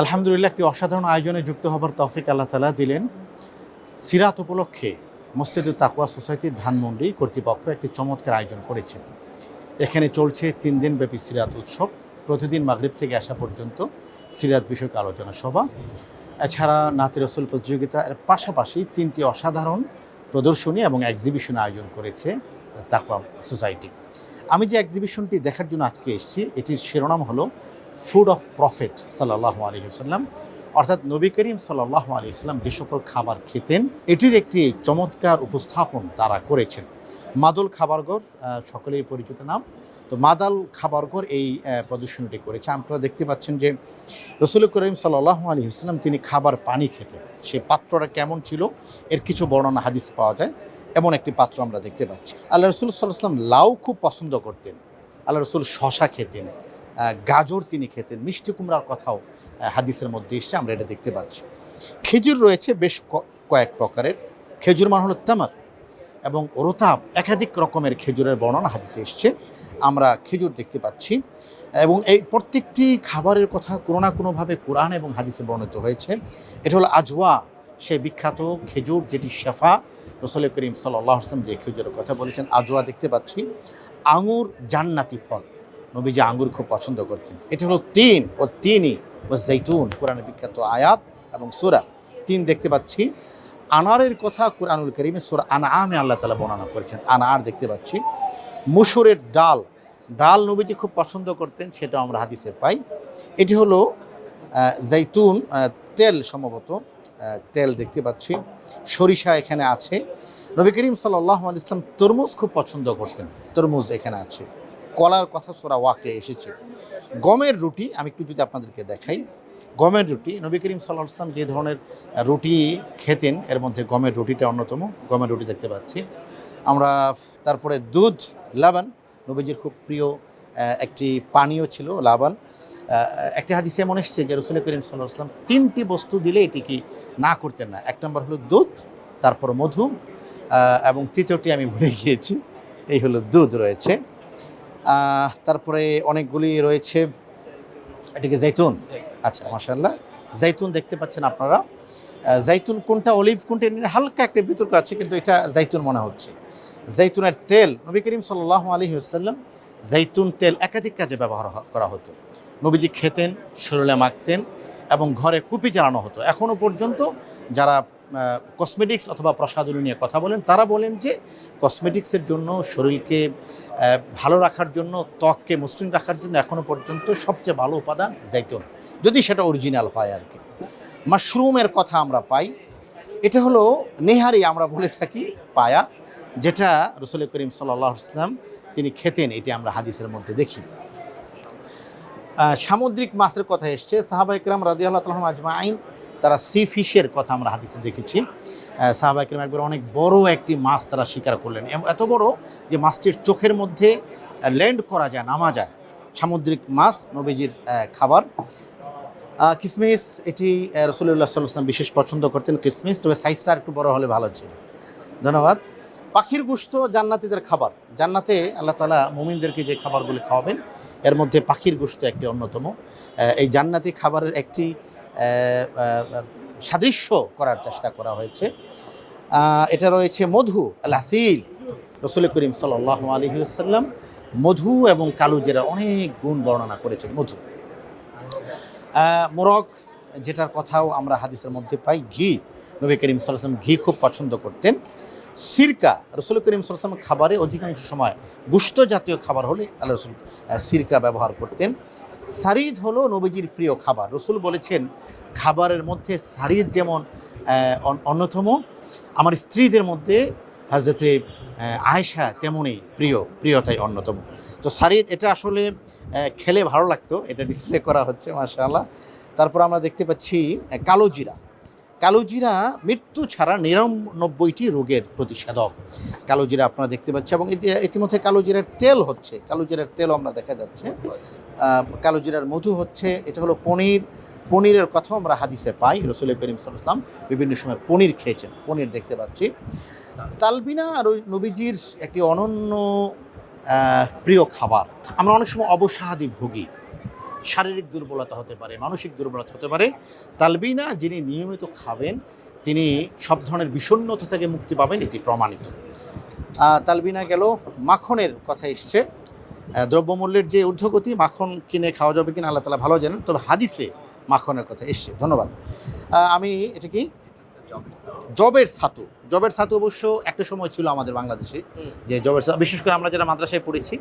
আলহামদুলিল্লাহ, একটি অসাধারণ আয়োজনে যুক্ত হবার তৌফিক আল্লাহ তাআলা দিলেন। সিরাত উপলক্ষে মসজিদুত তাকওয়া সোসাইটির ধানমন্ডি কর্তৃপক্ষ একটি চমৎকার আয়োজন করেছেন। এখানে চলছে 3 দিনব্যাপী সিরাত উৎসব। প্রতিদিন মাগরিব থেকে আসা পর্যন্ত সিরাত বিষয়ক আলোচনা সভা, এছাড়া নাতে রসুল প্রতিযোগিতার পাশাপাশি 3টি অসাধারণ প্রদর্শনী এবং এক্সিবিশন আয়োজন করেছে তাকওয়া সোসাইটি। আমি যে এক্সিবিশনটি দেখার জন্য আজকে এসেছি, এটির শিরোনাম হলো ফুড অফ প্রফেট সাল্লাল্লাহু আলাইহি ওয়াসাল্লাম, অর্থাৎ নবী করিম সাল্লাল্লাহু আলাইহি ওয়াসাল্লাম যে সকল খাবার খেতেন এটির একটি চমৎকার উপস্থাপন তারা করেছেন। মাদল খাবারঘর সকলেই পরিচিত নাম। তো মাদাল খাবারঘর এই প্রদর্শনীটি করেছে। আপনারা দেখতে পাচ্ছেন যে রসুল করিম সাল্লাল্লাহু আলাইহি ওয়াসাল্লাম তিনি খাবার পানি খেতেন। সেই পাত্রটা কেমন ছিল এর কিছু বর্ণনা হাদিস পাওয়া যায়। এমন একটি পাত্র আমরা দেখতে পাচ্ছি। আল্লাহ রসুল সাল্লাল্লাহু আলাইহি ওয়াসাল্লাম লাউ খুব পছন্দ করতেন। আল্লাহ রসুল শশা খেতেন, গাজর তিনি খেতেন, মিষ্টি কুমড়ার কথাও হাদিসের মধ্যে এসছে, আমরা এটা দেখতে পাচ্ছি। খেজুর রয়েছে বেশ কয়েক প্রকারের। খেজুর মানে হলো তামার, এবং রোতাব, একাধিক রকমের খেজুরের বর্ণনা হাদিসে এসছে, আমরা খেজুর দেখতে পাচ্ছি। এবং এই প্রত্যেকটি খাবারের কথা কোনো না কোনোভাবে কোরআন এবং হাদিসে বর্ণিত হয়েছে। এটা হলো আজওয়া, সেই বিখ্যাত খেজুর যেটি শেফা। রসুল করিম সাল্লাল্লাহু আলাইহি ওয়াসাল্লাম যে খেজুরের কথা বলেছেন, আজওয়া দেখতে পাচ্ছি। আঙুর জান্নাতি ফল, নবীজি আঙ্গুর খুব পছন্দ করতেন। এটা হলো তিন ও তিনই ও জৈতুন, কোরআনের বিখ্যাত আয়াত এবং সূরা। তিন দেখতে পাচ্ছি। আনারের কথা কোরআনুল কারীমে সূরা আনআমে আল্লাহ তাআলা বর্ণনা করেছেন, আনার দেখতে পাচ্ছি। মসুরের ডাল, ডাল নবীজি খুব পছন্দ করতেন, সেটা আমরা হাদিসে পাই। এটি হলো জৈতুন, তেল, সম্ভবত তেল দেখতে পাচ্ছি। সরিষা এখানে আছে। নবী করিম সাল্লাল্লাহু আলাইহি ওয়াসাল্লাম তরমুজ খুব পছন্দ করতেন, তরমুজ এখানে আছে। কলার কথা সূরা ওয়াকে এসেছে। গমের রুটি আমি একটু যদি আপনাদেরকে দেখাই, গমের রুটি, নবী করিম সাল্লাল্লাহু আলাইহি ওয়াসাল্লাম যে ধরনের রুটি খেতেন এর মধ্যে গমের রুটিটা অন্যতম। গমের রুটি দেখতে পাচ্ছি আমরা। তারপরে দুধ, লাবান, নবীজির খুব প্রিয় একটি পানীয় ছিল লাবান। একটি হাদিসে এমন এসেছে যে রসুল করিম সাল্লাল্লাহু আলাইহি ওয়াসাল্লাম 3টি বস্তু দিলে এটি কি না করতেন না। 1 নম্বর হলো দুধ, তারপর মধু, এবং তৃতীয়টি আমি ভুলে গিয়েছি, এই হলো দুধ রয়েছে। তারপরে অনেকগুলি রয়েছে। এটিকে জৈতুন, আচ্ছা মাশাআল্লাহ, জৈতুন দেখতে পাচ্ছেন আপনারা। জৈতুন কোনটা, অলিভ কোনটা, হালকা একটা বিতর্ক আছে, কিন্তু এটা জৈতুন মনে হচ্ছে। জৈতুনের তেল, নবী করিম সাল্লাল্লাহু আলাইহি ওয়াসাল্লাম জৈতুন তেল একাধিক কাজে ব্যবহার করা হতো। নবীজি খেতেন, শরীরে মাখতেন, এবং ঘরে কুপি জ্বালানো হতো। এখনও পর্যন্ত যারা কসমেটিক্স অথবা প্রসাধনী নিয়ে কথা বলেন তারা বলেন যে কসমেটিক্সের জন্য, শরীরকে ভালো রাখার জন্য, ত্বককে মসৃণ রাখার জন্য এখনও পর্যন্ত সবচেয়ে ভালো উপাদান জৈতুন, যদি সেটা অরিজিনাল হয় আর কি। মাশরুমের কথা আমরা পাই। এটা হলো নেহারি, আমরা বলে থাকি পায়া, যেটা রসুল করিম সাল্লাল্লাহু আলাইহি ওয়াসাল্লাম তিনি খেতেন, এটি আমরা হাদিসের মধ্যে দেখি। সামুদ্রিক মাছের কথা এসছে। সাহাবায়ে কেরাম রাদিয়াল্লাহু তাআলা আনহুম আজমাইন তারা সি ফিশের কথা আমরা হাদিসে দেখেছি। সাহাবায়ে কেরাম একবার অনেক বড় একটি মাছ তারা শিকার করলেন, এত বড় যে মাছটির চোখের মধ্যে ল্যান্ড করা যায়, নামা যায়। সামুদ্রিক মাছ নবীজির খাবার। কিসমিস, এটি রাসূলুল্লাহ সাল্লাল্লাহু আলাইহি ওয়াসাল্লাম বিশেষ পছন্দ করতেন কিসমিস, তবে সাইজটা একটু বড় হলে ভালো ছিল। ধন্যবাদ। পাখির গোশত জান্নাতীদের খাবার। জান্নাতে আল্লাহ তাআলা মুমিনদেরকে যে খাবারগুলি খাওয়াবেন এর মধ্যে পাখির গোশত একটি অন্যতম। এই জান্নাতি খাবারের একটি সাদৃশ্য করার চেষ্টা করা হয়েছে। এটা রয়েছে মধু, আল-আসিল। রসুল করিম সাল্লাল্লাহু আলাইহি ওয়াসাল্লাম মধু এবং কালোজিরার অনেক গুণ বর্ণনা করেছেন। মধু, মোরগ, যেটার কথাও আমরা হাদিসের মধ্যে পাই। ঘি, নবী করিম সাল্লাল্লাহু আলাইহি ওয়াসাল্লাম ঘি খুব পছন্দ করতেন। সিরকা, রসুল করিম সাল্লাল্লাহু আলাইহি ওয়াসাল্লাম খাবারে অধিকাংশ সময় গোশত জাতীয় খাবার হলে আল্লাহ রসুল সিরকা ব্যবহার করতেন। সারিদ হলো নবীজির প্রিয় খাবার। রসুল বলেছেন খাবারের মধ্যে সারিদ যেমন অন্যতম, আমার স্ত্রীদের মধ্যে হযরতে আয়েশা তেমনই প্রিয়তাই অন্যতম। তো সারিদ, এটা আসলে খেলে ভালো লাগতো, এটা ডিসপ্লে করা হচ্ছে মাশাআল্লাহ। তারপর আমরা দেখতে পাচ্ছি কালোজিরা। কালোজিরা মৃত্যু ছাড়া 99টি রোগের প্রতিষেধক। কালোজিরা আপনারা দেখতে পাচ্ছেন, এবং ইতিমধ্যে কালোজিরার তেল হচ্ছে, কালোজিরার তেল আমরা দেখা যাচ্ছে। কালোজিরার মধু হচ্ছে, এটা হলো পনির। পনিরের কথাও আমরা হাদিসে পাই, রসুল করিম সাল্লাল্লাহু আলাইহি ওয়াসাল্লাম বিভিন্ন সময় পনির খেয়েছেন, পনির দেখতে পাচ্ছি। তালবিনা আর নবীজির একটি অনন্য প্রিয় খাবার। আমরা অনেক সময় অবসাদে ভুগি, শারীরিক দুর্বলতা হতে পারে, মানসিক দুর্বলতা হতে পারে। তালবিনা যিনি নিয়মিত খাবেন তিনি সব ধরনের বিষণ্ণতা থেকে মুক্তি পাবেন, এটি প্রমাণিত। তালবিনা গেল। মাখনের কথা এসছে, দ্রব্যমূল্যের যে ঊর্ধ্বগতি, মাখন কিনে খাওয়া যাবে কিনা আল্লাহ তাআলা ভালো জানেন, তবে হাদিসে মাখনের কথা এসছে। ধন্যবাদ। আমি এটা কি জবের ছাতু, জবের ছাতু অবশ্য একটা সময় ছিল আমাদের বাংলাদেশে যে জবের ছাতু, বিশেষ করে আমরা যারা মাদ্রাসায় পড়েছি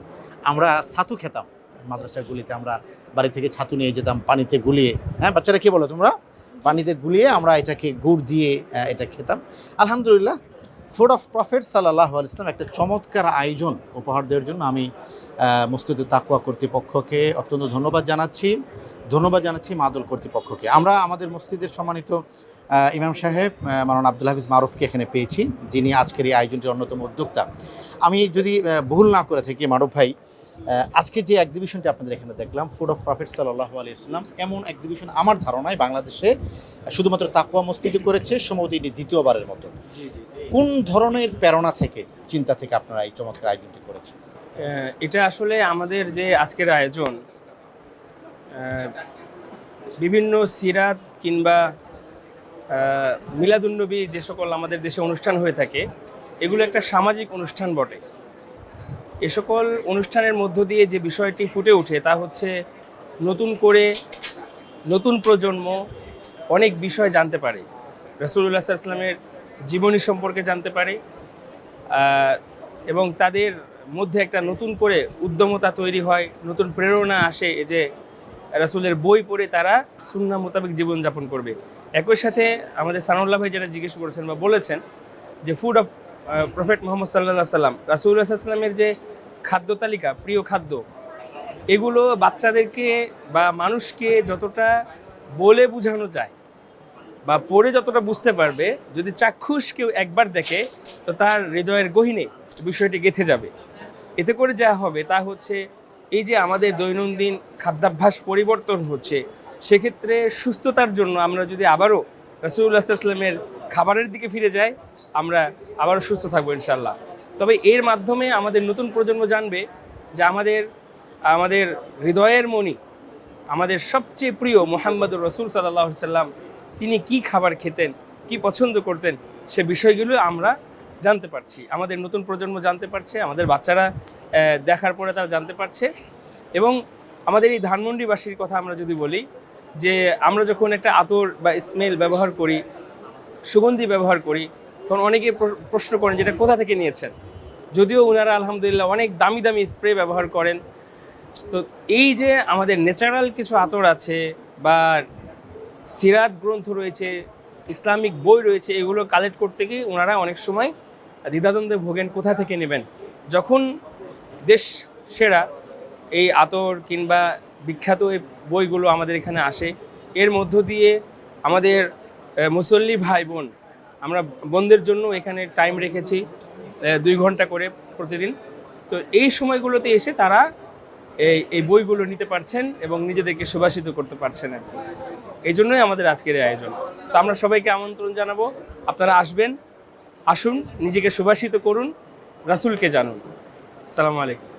আমরা ছাতু খেতাম। মাদ্রাসাগুলিতে আমরা বাড়ি থেকে ছাতু নিয়ে যেতাম পানিতে গুলিয়ে। হ্যাঁ বাচ্চারা কি বলো তোমরা? পানিতে গুলিয়ে আমরা এটাকে গুড় দিয়ে এটা খেতাম। আলহামদুলিল্লাহ, ফুড অফ প্রফেট সাল্লাল্লাহু আলাইহি ওয়াসাল্লাম একটা চমৎকার আয়োজন উপহার দেওয়ার জন্য আমি মসজিদে তাকওয়া কর্তৃপক্ষকে অত্যন্ত ধন্যবাদ জানাচ্ছি মাদুল কর্তৃপক্ষকে। আমরা আমাদের মসজিদের সম্মানিত ইমাম সাহেব মাওলানা আব্দুল হাফিজ মারুফকে এখানে পেয়েছি, যিনি আজকের এই আয়োজনটির অন্যতম উদ্যোক্তা। আমি যদি ভুল না করে থাকি মারুফ ভাই, আজকে যে এক্সিবিশনটি আপনাদের এখানে দেখলাম ফুড অফ প্রফেট সাল্লাল্লাহু আলাইহি ওয়াসাল্লাম, এমন এক্সিবিশন আমার ধারণায় বাংলাদেশে শুধুমাত্র তাকওয়া মসজিদে করেছে, সম্ভবত এটি দ্বিতীয়বারের মতো। কোন ধরনের প্রেরণা থেকে, চিন্তা থেকে আপনারা এই চমৎকার আয়োজনটি করেছেন? এটা আসলে আমাদের যে আজকের আয়োজন, বিভিন্ন সিরাত কিংবা মিলাদুন্নবী যে সকল আমাদের দেশে অনুষ্ঠান হয়ে থাকে, এগুলো একটা সামাজিক অনুষ্ঠান বটে। এ সকল অনুষ্ঠানের মধ্য দিয়ে যে বিষয়টি ফুটে ওঠে তা হচ্ছে নতুন করে নতুন প্রজন্ম অনেক বিষয় জানতে পারে, রাসূলুল্লাহ সাল্লাল্লাহু আলাইহি ওয়াসাল্লামের জীবনী সম্পর্কে জানতে পারে, এবং তাদের মধ্যে একটা নতুন করে উদ্যমতা তৈরি হয়, নতুন প্রেরণা আসে যে রাসূলের বই পড়ে তারা সুন্নাহ মোতাবেক জীবনযাপন করবে। একই সাথে আমাদের সানাউল্লাহ ভাই যেটা জিজ্ঞেস করেছেন বা বলেছেন যে ফুড অফ প্রফেট মুহাম্মদ সাল্লাল্লাহু আলাইহি সাল্লাম, রাসূলুল্লাহ সাল্লাল্লাহু আলাইহি সাল্লামের যে খাদ্য তালিকা, প্রিয় খাদ্য, এগুলো বাচ্চাদেরকে বা মানুষকে যতটা বলে বোঝানো যায় বা পড়ে যতটা বুঝতে পারবে, যদি চাক্ষুষ কেউ একবার দেখে তো তার হৃদয়ের গহীনে বিষয়টি গেঁথে যাবে। এতে করে যা হবে তা হচ্ছে এই যে আমাদের দৈনন্দিন খাদ্যাভ্যাস পরিবর্তন হচ্ছে, সেক্ষেত্রে সুস্থতার জন্য আমরা যদি আবারও রাসূলুল্লাহ সাল্লাল্লাহু আলাইহি ওয়াসাল্লামের খাবারের দিকে ফিরে যাই, আমরা আবারও সুস্থ থাকবো ইনশাআল্লাহ। তবে এর মাধ্যমে আমাদের নতুন প্রজন্ম জানবে যে আমাদের হৃদয়ের মণি, আমাদের সবচেয়ে প্রিয় মুহাম্মদুর রাসূল সাল্লাল্লাহু আলাইহি ওয়াসাল্লাম তিনি কি খাবার খেতেন, কি পছন্দ করতেন, সে বিষয়গুলো আমরা জানতে পারছি, আমাদের নতুন প্রজন্ম জানতে পারছে, আমাদের বাচ্চারা দেখার পরে তারা জানতে পারছে। এবং আমাদের এই ধানমন্ডিবাসীর কথা আমরা যদি বলি, যে আমরা যখন একটা আতর বা স্মেল ব্যবহার করি, সুগন্ধি ব্যবহার করি, তখন অনেকে প্রশ্ন করেন যেটা কোথা থেকে নিয়েছেন, যদিও ওনারা আলহামদুলিল্লাহ অনেক দামি দামি স্প্রে ব্যবহার করেন। তো এই যে আমাদের ন্যাচারাল কিছু আতর আছে বা সিরাত গ্রন্থ রয়েছে, ইসলামিক বই রয়েছে, এগুলো কালেক্ট করতে গিয়ে ওনারা অনেক সময় দ্বিধাদ্বন্দ্বে ভোগেন কোথা থেকে নেবেন। যখন দেশ সেরা এই আতর কিংবা বিখ্যাত এই বইগুলো আমাদের এখানে আসে, এর মধ্য দিয়ে আমাদের মুসল্লি ভাই বোন, আমরা বোনদের জন্য এখানে টাইম রেখেছি 2 ঘন্টা করে প্রতিদিন। তো এই সময়গুলোতে এসে তারা এই বইগুলো নিতে পারছেন এবং নিজেদেরকে সুবাসিত করতে পারছেন আর কি। এই জন্যই আমাদের আজকের এই আয়োজন। তো আমরা সবাইকে আমন্ত্রণ জানাবো, আপনারা আসুন, নিজেকে সুবাসিত করুন, রাসূলকে জানুন। আসসালামু আলাইকুম।